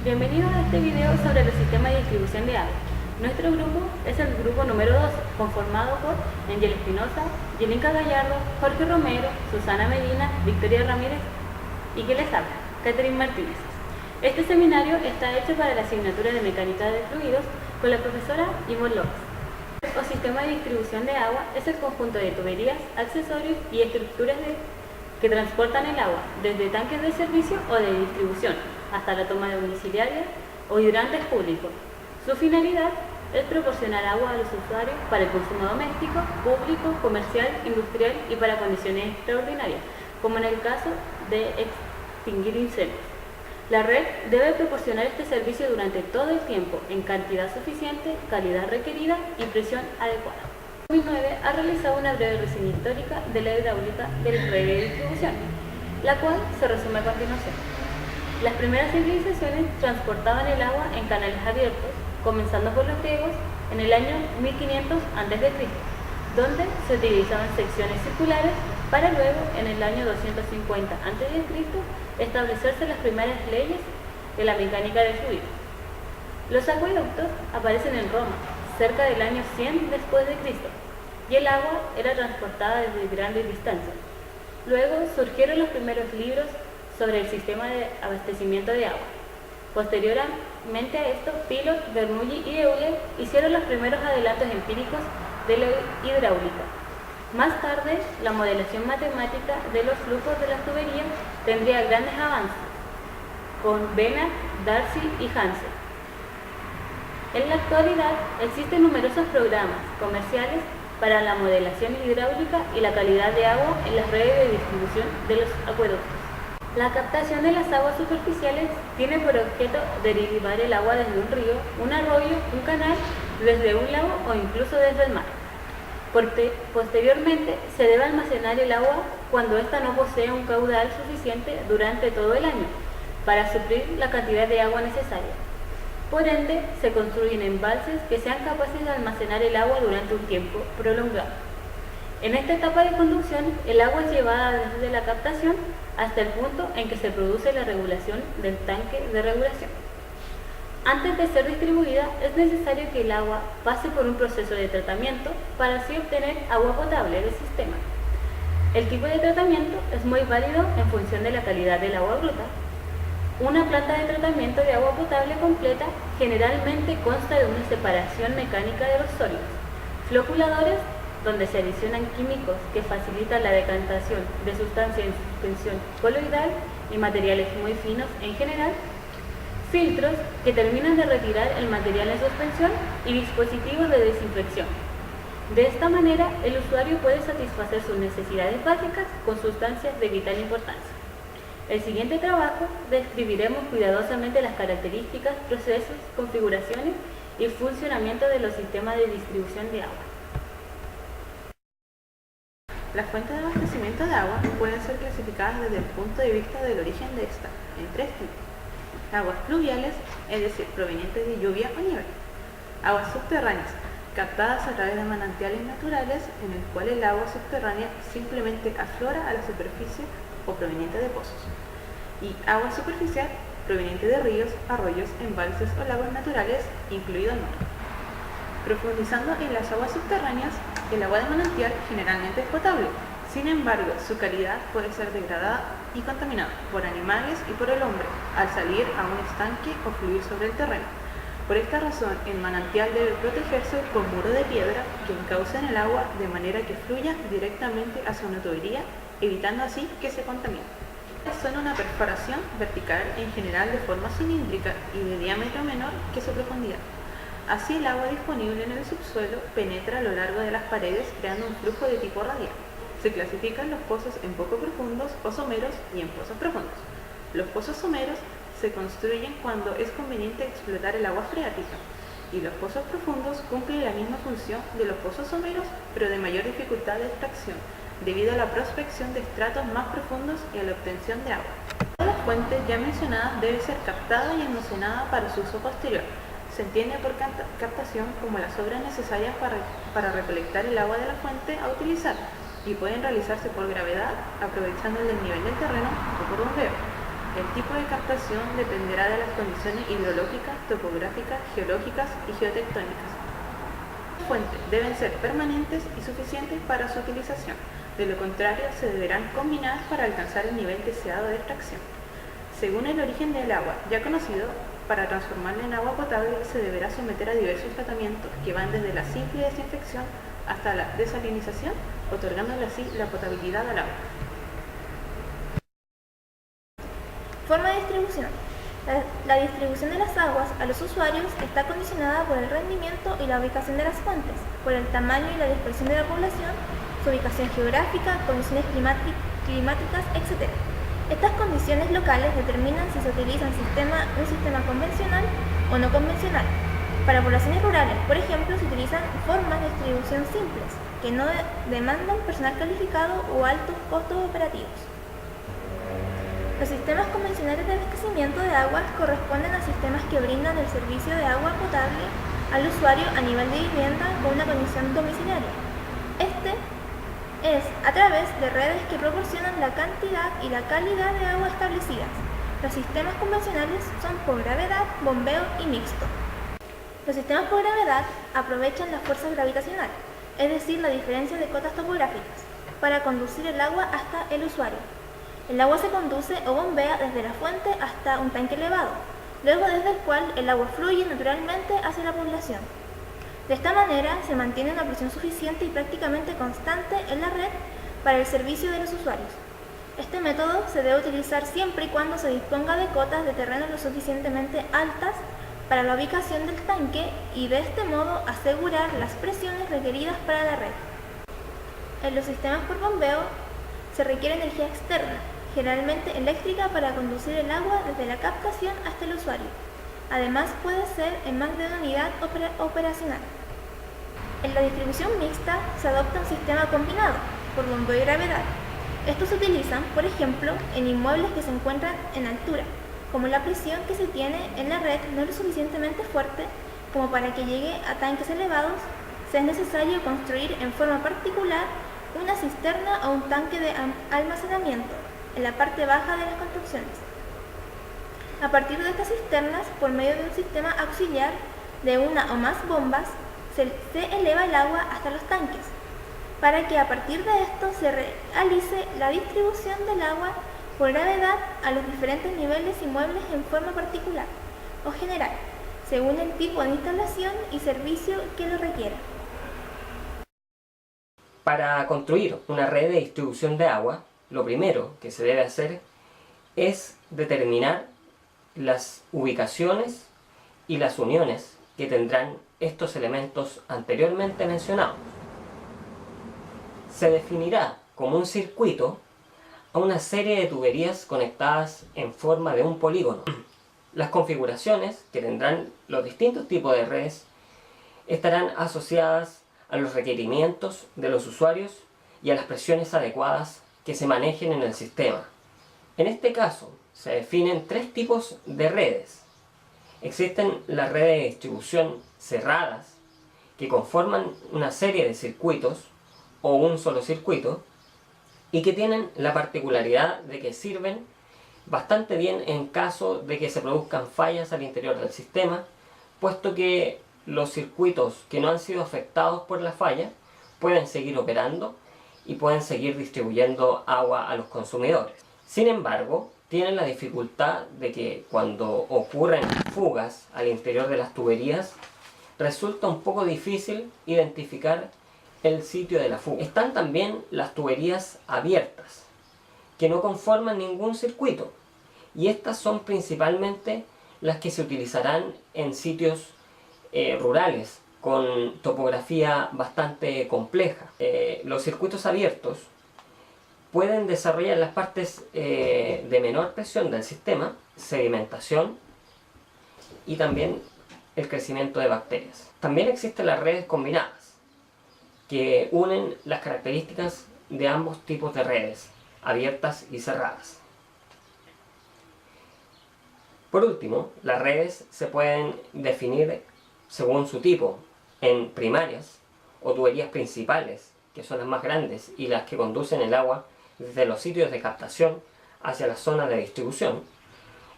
Bienvenidos a este video sobre el sistema de distribución de agua. Nuestro grupo es el grupo número 2, conformado por Angel Espinosa, Yelinka Gallardo, Jorge Romero, Susana Medina, Victoria Ramírez y que les habla, Catherine Martínez. Este seminario está hecho para la asignatura de Mecánica de Fluidos con la profesora Ivonne López. El sistema de distribución de agua es el conjunto de tuberías, accesorios y estructuras que transportan el agua, desde tanques de servicio o de distribución, hasta la toma domiciliaria o hidrantes públicos. Su finalidad es proporcionar agua a los usuarios para el consumo doméstico, público, comercial, industrial y para condiciones extraordinarias, como en el caso de extinguir incendios. La red debe proporcionar este servicio durante todo el tiempo, en cantidad suficiente, calidad requerida y presión adecuada. En 2009 ha realizado una breve reseña histórica de la hidráulica de la red de distribución, la cual se resume a continuación. Las primeras civilizaciones transportaban el agua en canales abiertos, comenzando por los griegos en el año 1500 a.C., donde se utilizaban secciones circulares para luego, en el año 250 a.C., establecerse las primeras leyes de la mecánica del fluido. Los acueductos aparecen en Roma, cerca del año 100 después de Cristo, y el agua era transportada desde grandes distancias. Luego surgieron los primeros libros sobre el sistema de abastecimiento de agua. Posteriormente a esto, Pilot, Bernoulli y Euler hicieron los primeros adelantos empíricos de la hidráulica. Más tarde, la modelación matemática de los flujos de las tuberías tendría grandes avances, con Benach, Darcy y Hansen. En la actualidad, existen numerosos programas comerciales para la modelación hidráulica y la calidad de agua en las redes de distribución de los acueductos. La captación de las aguas superficiales tiene por objeto derivar el agua desde un río, un arroyo, un canal, desde un lago o incluso desde el mar. Posteriormente, se debe almacenar el agua cuando ésta no posee un caudal suficiente durante todo el año para suplir la cantidad de agua necesaria. Por ende, se construyen embalses que sean capaces de almacenar el agua durante un tiempo prolongado. En esta etapa de conducción, el agua es llevada desde la captación hasta el punto en que se produce la regulación del tanque de regulación. Antes de ser distribuida, es necesario que el agua pase por un proceso de tratamiento para así obtener agua potable del sistema. El tipo de tratamiento es muy válido en función de la calidad del agua bruta. Una planta de tratamiento de agua potable completa generalmente consta de una separación mecánica de los sólidos, floculadores, donde se adicionan químicos que facilitan la decantación de sustancias en suspensión coloidal y materiales muy finos en general, filtros que terminan de retirar el material en suspensión y dispositivos de desinfección. De esta manera, el usuario puede satisfacer sus necesidades básicas con sustancias de vital importancia. En el siguiente trabajo describiremos cuidadosamente las características, procesos, configuraciones y funcionamiento de los sistemas de distribución de agua. Las fuentes de abastecimiento de agua pueden ser clasificadas desde el punto de vista del origen de esta, en tres tipos. Aguas pluviales, es decir, provenientes de lluvia o nieve. Aguas subterráneas, captadas a través de manantiales naturales, en el cual el agua subterránea simplemente aflora a la superficie o proveniente de pozos. Y agua superficial, proveniente de ríos, arroyos, embalses o lagos naturales, incluido el mar. Profundizando en las aguas subterráneas, el agua de manantial generalmente es potable. Sin embargo, su calidad puede ser degradada y contaminada por animales y por el hombre al salir a un estanque o fluir sobre el terreno. Por esta razón, el manantial debe protegerse con muro de piedra que encaucen el agua de manera que fluya directamente hacia una tubería, evitando así que se contamine. Son una perforación vertical, en general de forma cilíndrica y de diámetro menor que su profundidad. Así, el agua disponible en el subsuelo penetra a lo largo de las paredes, creando un flujo de tipo radial. Se clasifican los pozos en poco profundos o someros y en pozos profundos. Los pozos someros se construyen cuando es conveniente explotar el agua freática, y los pozos profundos cumplen la misma función de los pozos someros, pero de mayor dificultad de extracción, debido a la prospección de estratos más profundos y a la obtención de agua. Toda la fuente ya mencionada debe ser captada y almacenada para su uso posterior. Se entiende por captación como las obras necesarias para recolectar el agua de la fuente a utilizar, y pueden realizarse por gravedad, aprovechando el desnivel del terreno, o por bombeo. El tipo de captación dependerá de las condiciones hidrológicas, topográficas, geológicas y geotectónicas. Las fuentes deben ser permanentes y suficientes para su utilización, de lo contrario se deberán combinar para alcanzar el nivel deseado de extracción. Según el origen del agua ya conocido, para transformarla en agua potable se deberá someter a diversos tratamientos que van desde la simple desinfección hasta la desalinización, otorgándole así la potabilidad al agua. Forma de distribución. La distribución de las aguas a los usuarios está condicionada por el rendimiento y la ubicación de las fuentes, por el tamaño y la dispersión de la población, su ubicación geográfica, condiciones climáticas, etc. Estas condiciones locales determinan si se utiliza un sistema convencional o no convencional. Para poblaciones rurales, por ejemplo, se utilizan formas de distribución simples, que no demandan personal calificado o altos costos operativos. Los sistemas convencionales de abastecimiento de aguas corresponden a sistemas que brindan el servicio de agua potable al usuario a nivel de vivienda con una conexión domiciliaria. Este es a través de redes que proporcionan la cantidad y la calidad de agua establecidas. Los sistemas convencionales son por gravedad, bombeo y mixto. Los sistemas por gravedad aprovechan la fuerza gravitacional, es decir, la diferencia de cotas topográficas, para conducir el agua hasta el usuario. El agua se conduce o bombea desde la fuente hasta un tanque elevado, luego desde el cual el agua fluye naturalmente hacia la población. De esta manera se mantiene una presión suficiente y prácticamente constante en la red para el servicio de los usuarios. Este método se debe utilizar siempre y cuando se disponga de cotas de terreno lo suficientemente altas para la ubicación del tanque y de este modo asegurar las presiones requeridas para la red. En los sistemas por bombeo se requiere energía externa, generalmente eléctrica, para conducir el agua desde la captación hasta el usuario. Además puede ser en más de una unidad operacional. En la distribución mixta se adopta un sistema combinado por bombeo y gravedad. Estos se utilizan, por ejemplo, en inmuebles que se encuentran en altura, como la presión que se tiene en la red no es lo suficientemente fuerte como para que llegue a tanques elevados, sea necesario construir en forma particular una cisterna o un tanque de almacenamiento en la parte baja de las construcciones. A partir de estas cisternas, por medio de un sistema auxiliar de una o más bombas, se eleva el agua hasta los tanques, para que a partir de esto se realice la distribución del agua por gravedad a los diferentes niveles inmuebles en forma particular o general, según el tipo de instalación y servicio que lo requiera. Para construir una red de distribución de agua, lo primero que se debe hacer es determinar las ubicaciones y las uniones que tendrán estos elementos anteriormente mencionados. Se definirá como un circuito a una serie de tuberías conectadas en forma de un polígono. Las configuraciones que tendrán los distintos tipos de redes estarán asociadas a los requerimientos de los usuarios y a las presiones adecuadas que se manejen en el sistema. En este caso, se definen tres tipos de redes. Existen las redes de distribución cerradas, que conforman una serie de circuitos o un solo circuito, y que tienen la particularidad de que sirven bastante bien en caso de que se produzcan fallas al interior del sistema, puesto que los circuitos que no han sido afectados por la falla pueden seguir operando y pueden seguir distribuyendo agua a los consumidores. Sin embargo, tienen la dificultad de que cuando ocurren fugas al interior de las tuberías, resulta un poco difícil identificar el sitio de la fuga. Están también las tuberías abiertas, que no conforman ningún circuito, y estas son principalmente las que se utilizarán en sitios rurales con topografía bastante compleja. Los circuitos abiertos pueden desarrollar las partes de menor presión del sistema, sedimentación y también el crecimiento de bacterias. También existen las redes combinadas, que unen las características de ambos tipos de redes, abiertas y cerradas. Por último, las redes se pueden definir según su tipo, en primarias o tuberías principales, que son las más grandes y las que conducen el agua desde los sitios de captación hacia las zonas de distribución.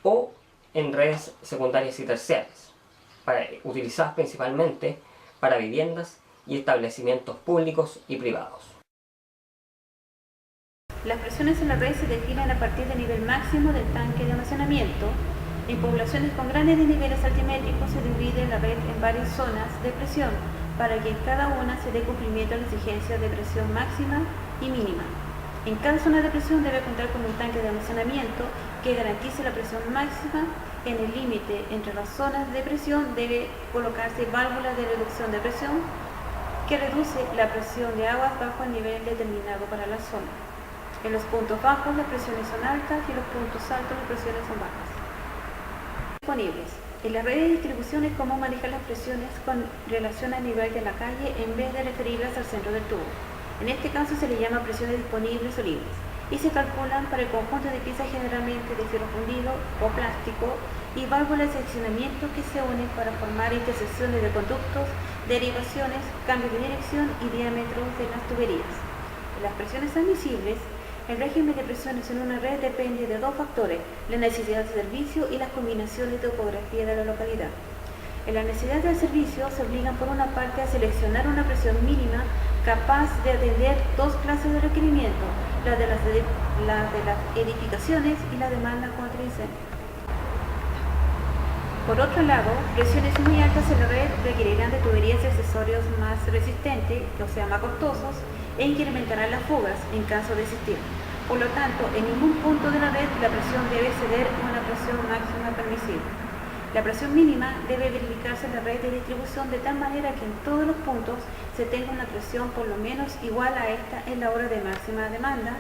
o en redes secundarias y terciarias, utilizadas principalmente para viviendas y establecimientos públicos y privados. Las presiones en la red se definen a partir del nivel máximo del tanque de almacenamiento. En poblaciones con grandes niveles altimétricos se divide la red en varias zonas de presión para que en cada una se dé cumplimiento a la exigencia de presión máxima y mínima. En cada zona de presión debe contar con un tanque de almacenamiento que garantice la presión máxima. En el límite entre las zonas de presión debe colocarse válvulas de reducción de presión que reduce la presión de aguas bajo el nivel determinado para la zona. En los puntos bajos las presiones son altas y en los puntos altos las presiones son bajas. Disponibles. En la red de distribución es común manejar las presiones con relación al nivel de la calle en vez de referirlas al centro del tubo. En este caso se le llama presiones disponibles o libres y se calculan para el conjunto de piezas generalmente de fierro fundido o plástico y válvulas de seccionamiento que se unen para formar intersecciones de conductos, derivaciones, cambios de dirección y diámetros de las tuberías. En las presiones admisibles, el régimen de presiones en una red depende de dos factores, la necesidad de servicio y las combinaciones de topografía de la localidad. En la necesidad del servicio se obligan por una parte a seleccionar una presión mínima capaz de atender dos clases de requerimientos, la de las edificaciones y la demanda contra incendios. Por otro lado, presiones muy altas en la red requerirán de tuberías y accesorios más resistentes, o sea, más costosos, e incrementarán las fugas en caso de existir. Por lo tanto, en ningún punto de la red la presión debe exceder una presión máxima permisible. La presión mínima debe verificarse en la red de distribución de tal manera que en todos los puntos se tenga una presión por lo menos igual a esta en la hora de máxima demanda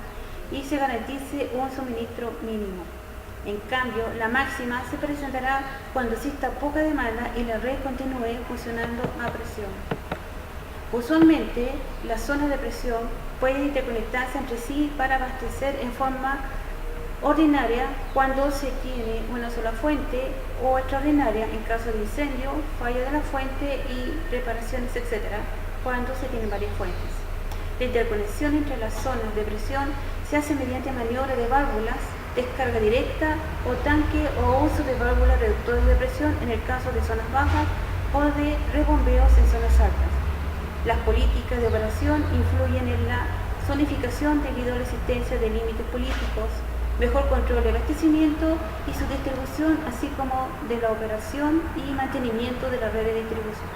y se garantice un suministro mínimo. En cambio, la máxima se presentará cuando exista poca demanda y la red continúe funcionando a presión. Usualmente, las zonas de presión pueden interconectarse entre sí para abastecer en forma ordinaria cuando se tiene una sola fuente o extraordinaria en caso de incendio, fallo de la fuente y reparaciones, etc., cuando se tienen varias fuentes. La interconexión entre las zonas de presión se hace mediante maniobra de válvulas, descarga directa o tanque o uso de válvulas reductoras de presión en el caso de zonas bajas o de rebombeos en zonas altas. Las políticas de operación influyen en la zonificación debido a la existencia de límites políticos, mejor control de abastecimiento y su distribución, así como de la operación y mantenimiento de la red de distribución.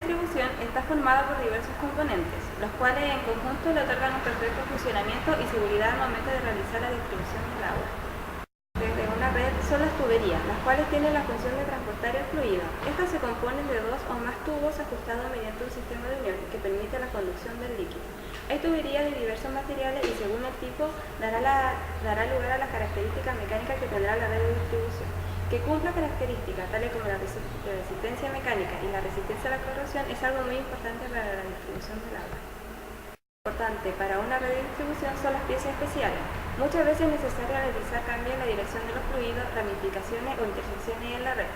La distribución está formada por diversos componentes, los cuales en conjunto le otorgan un perfecto funcionamiento y seguridad al momento de realizar la distribución del agua. Desde una red son las tuberías, las cuales tienen la función de transportar el fluido. Estas se componen de dos o más tubos ajustados mediante un sistema de unión que permite la conducción del líquido. Hay tuberías de diversos materiales y según el tipo dará lugar a las características mecánicas que tendrá la red de distribución. Que cumpla características tales como la resistencia mecánica y la resistencia a la corrosión es algo muy importante para la distribución del agua. Importante para una red de distribución son las piezas especiales. Muchas veces es necesario realizar cambios en la dirección de los fluidos, ramificaciones o intersecciones en la red.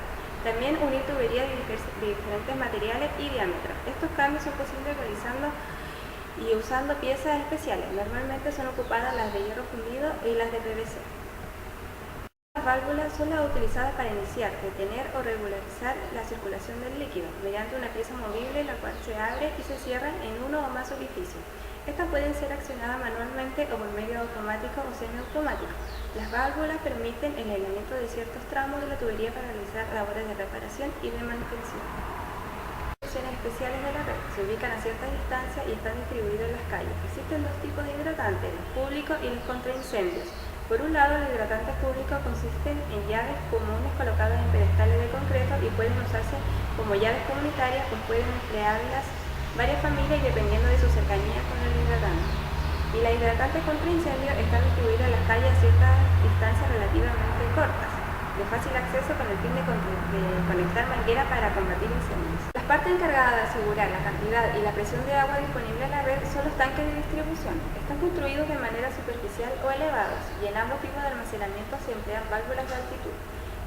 También unir tuberías de diferentes materiales y diámetros. Estos cambios son posibles realizando y usando piezas especiales. Normalmente son ocupadas las de hierro fundido y las de PVC. Las válvulas son las utilizadas para iniciar, detener o regularizar la circulación del líquido mediante una pieza movible la cual se abre y se cierra en uno o más orificios. Estas pueden ser accionadas manualmente o por medio automático o semiautomático. Las válvulas permiten el aislamiento de ciertos tramos de la tubería para realizar labores de reparación y de manutención. Las secciones especiales de la red se ubican a cierta distancia y están distribuidas en las calles. Existen dos tipos de hidratantes, los públicos y los contra incendios. Por un lado, los hidratantes públicos consisten en llaves comunes colocadas en pedestales de concreto y pueden usarse como llaves comunitarias, pues pueden emplearlas varias familias y dependiendo de su cercanía con el hidratante. Y las hidratantes contra incendio están distribuidas en las calles a ciertas distancias relativamente cortas, de fácil acceso con el fin de conectar mangueras para combatir incendios. Las partes encargadas de asegurar la cantidad y la presión de agua disponible en la red son los tanques de distribución. Están construidos de manera superficial o elevados y en ambos tipos de almacenamiento se emplean válvulas de altitud,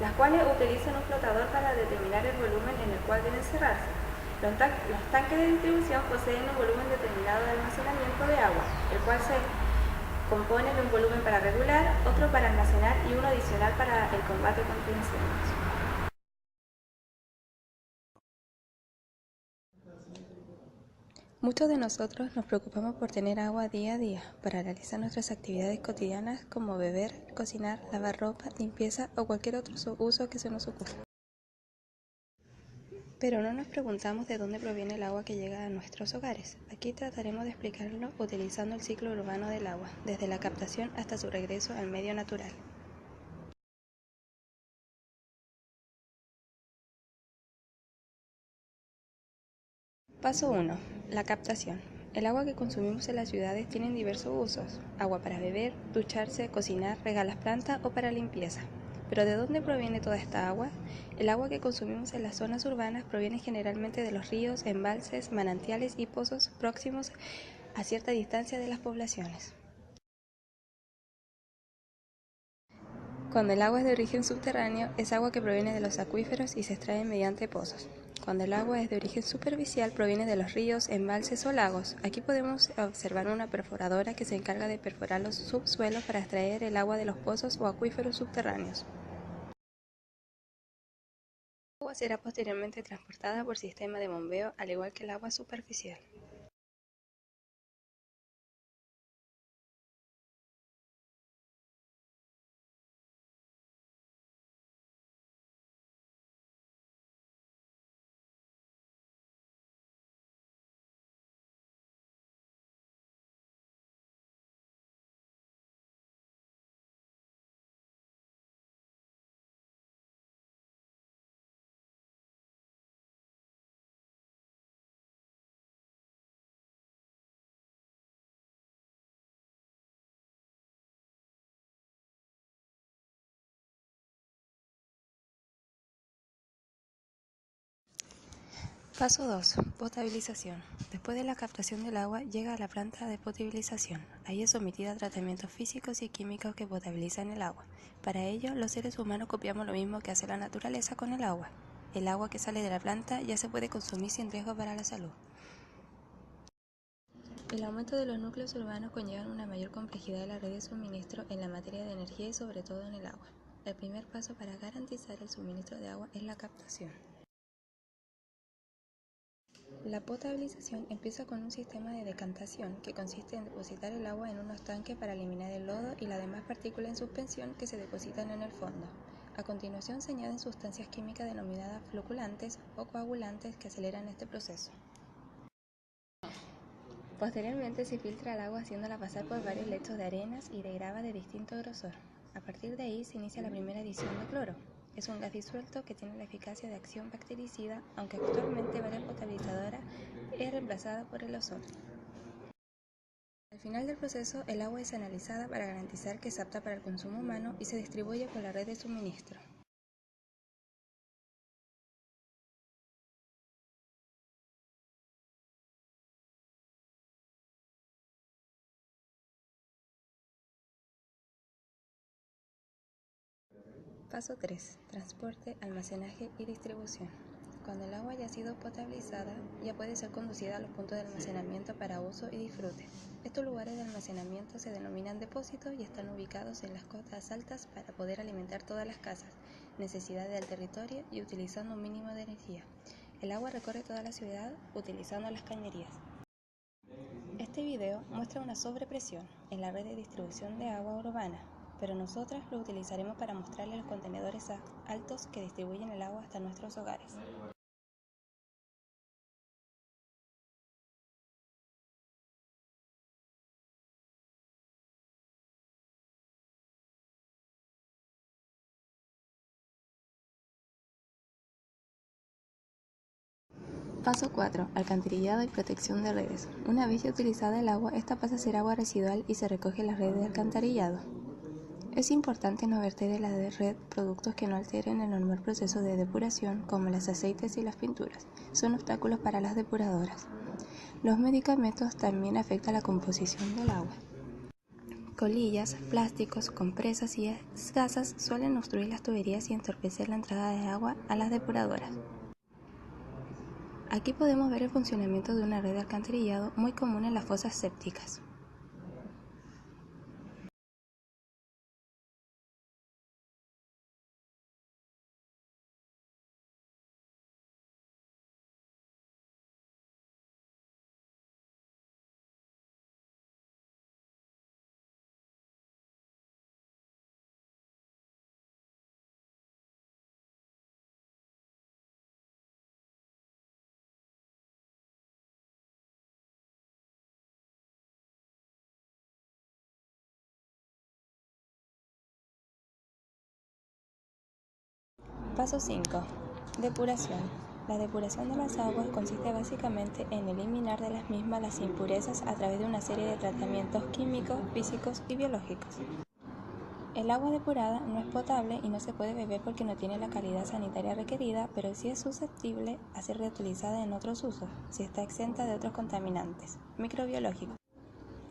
las cuales utilizan un flotador para determinar el volumen en el cual deben cerrarse. Los tanques de distribución poseen un volumen determinado de almacenamiento de agua, el cual se Compone de un volumen para regular, otro para almacenar y uno adicional para el combate contra incendios. Muchos de nosotros nos preocupamos por tener agua día a día para realizar nuestras actividades cotidianas como beber, cocinar, lavar ropa, limpieza o cualquier otro uso que se nos ocurra. Pero no nos preguntamos de dónde proviene el agua que llega a nuestros hogares. Aquí trataremos de explicarlo utilizando el ciclo urbano del agua, desde la captación hasta su regreso al medio natural. Paso 1. La captación. El agua que consumimos en las ciudades tiene diversos usos. Agua para beber, ducharse, cocinar, regar las plantas o para limpieza. ¿Pero de dónde proviene toda esta agua? El agua que consumimos en las zonas urbanas proviene generalmente de los ríos, embalses, manantiales y pozos próximos a cierta distancia de las poblaciones. Cuando el agua es de origen subterráneo, es agua que proviene de los acuíferos y se extrae mediante pozos. Cuando el agua es de origen superficial, proviene de los ríos, embalses o lagos. Aquí podemos observar una perforadora que se encarga de perforar los subsuelos para extraer el agua de los pozos o acuíferos subterráneos. El agua será posteriormente transportada por sistema de bombeo, al igual que el agua superficial. Paso 2. Potabilización. Después de la captación del agua, llega a la planta de potabilización. Ahí es sometida a tratamientos físicos y químicos que potabilizan el agua. Para ello, los seres humanos copiamos lo mismo que hace la naturaleza con el agua. El agua que sale de la planta ya se puede consumir sin riesgo para la salud. El aumento de los núcleos urbanos conlleva una mayor complejidad de la red de suministro en la materia de energía y sobre todo en el agua. El primer paso para garantizar el suministro de agua es la captación. La potabilización empieza con un sistema de decantación que consiste en depositar el agua en unos tanques para eliminar el lodo y las demás partículas en suspensión que se depositan en el fondo. A continuación se añaden sustancias químicas denominadas floculantes o coagulantes que aceleran este proceso. Posteriormente se filtra el agua haciéndola pasar por varios lechos de arenas y de grava de distinto grosor. A partir de ahí se inicia la primera adición de cloro. Es un gas disuelto que tiene la eficacia de acción bactericida, aunque actualmente varias potabilizadoras es reemplazada por el ozono. Al final del proceso, el agua es analizada para garantizar que es apta para el consumo humano y se distribuye por la red de suministro. Paso 3. Transporte, almacenaje y distribución. Cuando el agua ya ha sido potabilizada, ya puede ser conducida a los puntos de almacenamiento para uso y disfrute. Estos lugares de almacenamiento se denominan depósitos y están ubicados en las cotas altas para poder alimentar todas las casas, necesidades del territorio y utilizando un mínimo de energía. El agua recorre toda la ciudad utilizando las cañerías. Este video muestra una sobrepresión en la red de distribución de agua urbana, pero nosotras lo utilizaremos para mostrarles los contenedores altos que distribuyen el agua hasta nuestros hogares. Paso 4. Alcantarillado y protección de redes. Una vez ya utilizada el agua, esta pasa a ser agua residual y se recoge en las redes de alcantarillado. Es importante no verter de la red productos que no alteren el normal proceso de depuración, como los aceites y las pinturas. Son obstáculos para las depuradoras. Los medicamentos también afectan la composición del agua. Colillas, plásticos, compresas y gasas suelen obstruir las tuberías y entorpecer la entrada de agua a las depuradoras. Aquí podemos ver el funcionamiento de una red de alcantarillado muy común en las fosas sépticas. Paso 5. Depuración. La depuración de las aguas consiste básicamente en eliminar de las mismas las impurezas a través de una serie de tratamientos químicos, físicos y biológicos. El agua depurada no es potable y no se puede beber porque no tiene la calidad sanitaria requerida, pero sí es susceptible a ser reutilizada en otros usos, si está exenta de otros contaminantes microbiológicos,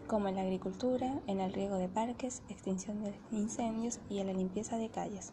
como en la agricultura, en el riego de parques, extinción de incendios y en la limpieza de calles.